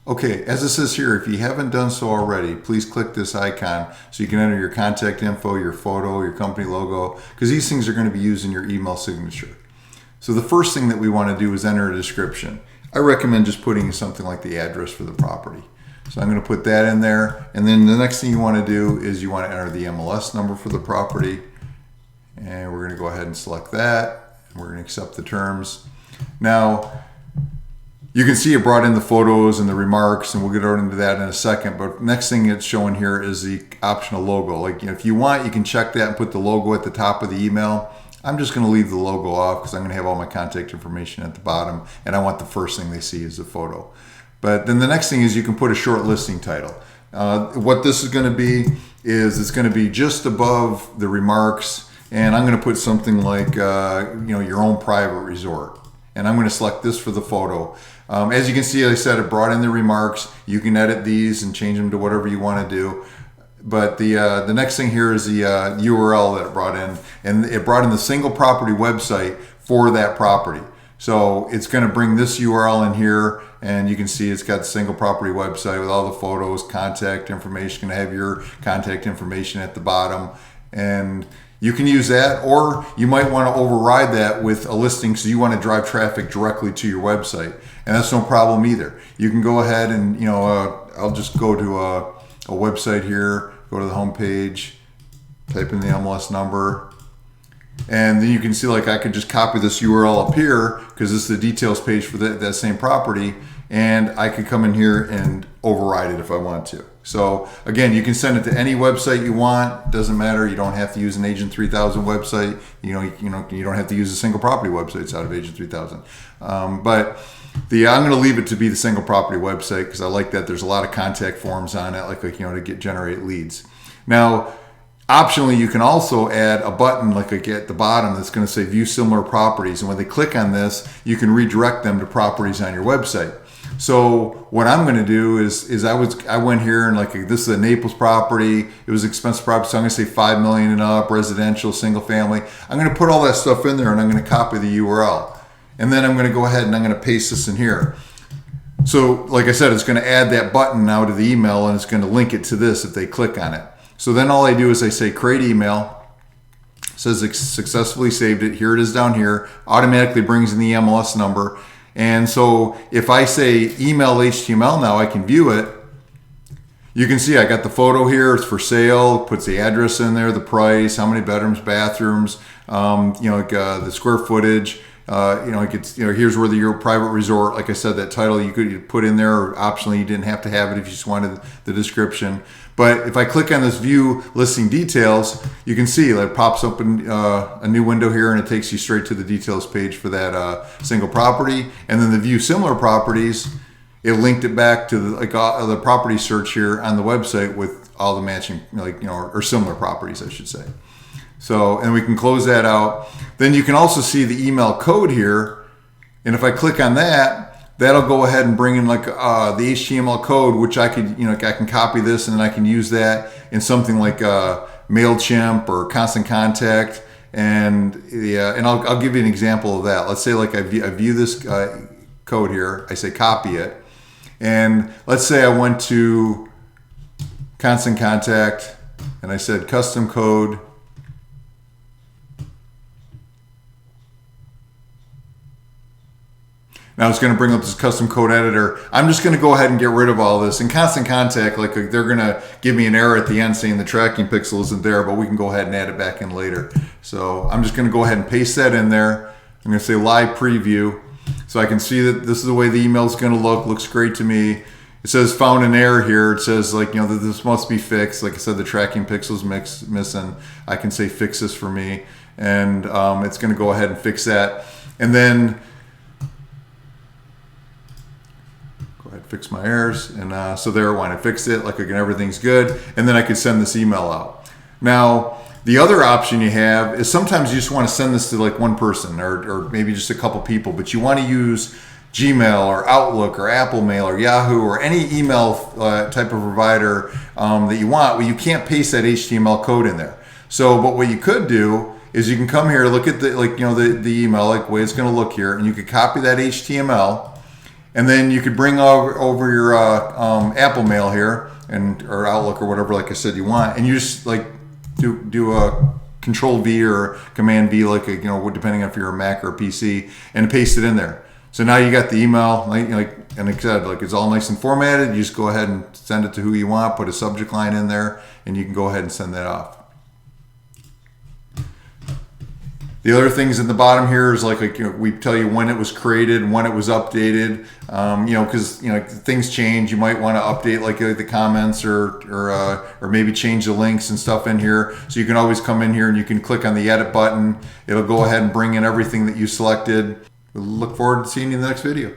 Okay, as it says here, if you haven't done so already, please click this icon so you can enter your contact info, your photo, your company logo, because these things are going to be used in your email signature. So the first thing that we want to do is enter a description. I recommend just putting something like the address for the property. So I'm going to put that in there. And then the next thing you want to do is you want to enter the MLS number for the property. And we're going to go ahead and select that. And we're going to accept the terms. Now, you can see it brought in the photos and the remarks, and we'll get into that in a second. But next thing it's showing here is the optional logo. Like, if you want, you can check that and put the logo at the top of the email. I'm just going to leave the logo off because I'm going to have all my contact information at the bottom, and I want the first thing they see is the photo. But then the next thing is you can put a short listing title. What this is going to be is it's going to be just above the remarks, and I'm going to put something like your own private resort. And I'm going to select this for the photo. As you can see, like I said, it brought in the remarks. You can edit these and change them to whatever you want to do. But the next thing here is the URL that it brought in. And it brought in the single property website for that property. So it's going to bring this URL in here. And you can see it's got the single property website with all the photos, contact information. Going to have your contact information at the bottom. And you can use that, or you might want to override that with a listing so you want to drive traffic directly to your website. And that's no problem either. You can go ahead and, I'll just go to a website here, go to the home page, type in the MLS number, and then you can see like I could just copy this URL up here because this is the details page for that same property, and I could come in here and override it if I want to. So again, you can send it to any website you want. Doesn't matter. You don't have to use an Agent 3000 website. You don't have to use a single property websites out of Agent 3000. But I'm going to leave it to be the single property website because I like that. There's a lot of contact forms on it, to generate leads. Now, optionally, you can also add a button like at the bottom that's going to say View Similar Properties, and when they click on this, you can redirect them to properties on your website. So what I'm going to do is I went here and this is a Naples property. It was an expensive property, so I'm going to say $5 million and up, residential, single family. I'm going to put all that stuff in there and I'm going to copy the URL. And then I'm going to go ahead and I'm going to paste this in here. So like I said, it's going to add that button now to the email and it's going to link it to this if they click on it. So then all I do is I say create email. It says it's successfully saved it. Here it is down here. Automatically brings in the MLS number. And so if I say email HTML now, I can view it. You can see I got the photo here. It's for sale. Puts the address in there, the price, how many bedrooms, bathrooms, the square footage. Here's where your private resort. Like I said, that title you could put in there. Or optionally, you didn't have to have it if you just wanted the description. But if I click on this view listing details, you can see it pops up in a new window here, and it takes you straight to the details page for that single property. And then the view similar properties, it linked it back to the property search here on the website with all the matching, or similar properties, I should say. So, and we can close that out. Then you can also see the email code here. And if I click on that, that'll go ahead and bring in the HTML code, which I could, I can copy this and then I can use that in something like MailChimp or Constant Contact. And I'll give you an example of that. Let's say I view this code here. I say copy it. And let's say I went to Constant Contact and I said custom code. Now it's going to bring up this custom code editor. I'm just going to go ahead and get rid of all this. In Constant Contact, they're going to give me an error at the end saying the tracking pixel isn't there, but we can go ahead and add it back in later. So I'm just going to go ahead and paste that in there. I'm going to say live preview. So I can see that this is the way the email is going to look. Looks great to me. It says found an error here. It says that this must be fixed. Like I said, the tracking pixel's missing. I can say fix this for me. And it's going to go ahead and fix that. And then fix my errors, and so there when I fixed it, everything's good, and then I could send this email out. Now the other option you have is sometimes you just want to send this to one person or maybe just a couple people, but you want to use Gmail or Outlook or Apple Mail or Yahoo or any email type of provider that you want. Well, you can't paste that HTML code in there. So but what you could do is you can come here, look at the email, the way it's going to look here, and you could copy that HTML. And then you could bring over your Apple Mail here or Outlook or whatever, like I said, you want, and you just like do a Control V or Command V, like depending on if you're a Mac or a PC, and paste it in there. So now you got the email, and like I said, like it's all nice and formatted. You just go ahead and send it to who you want, put a subject line in there, and you can go ahead and send that off. The other things in the bottom here is like we tell you when it was created, when it was updated. Because things change. You might want to update like the comments or maybe change the links and stuff in here. So you can always come in here and you can click on the edit button. It'll go ahead and bring in everything that you selected. We look forward to seeing you in the next video.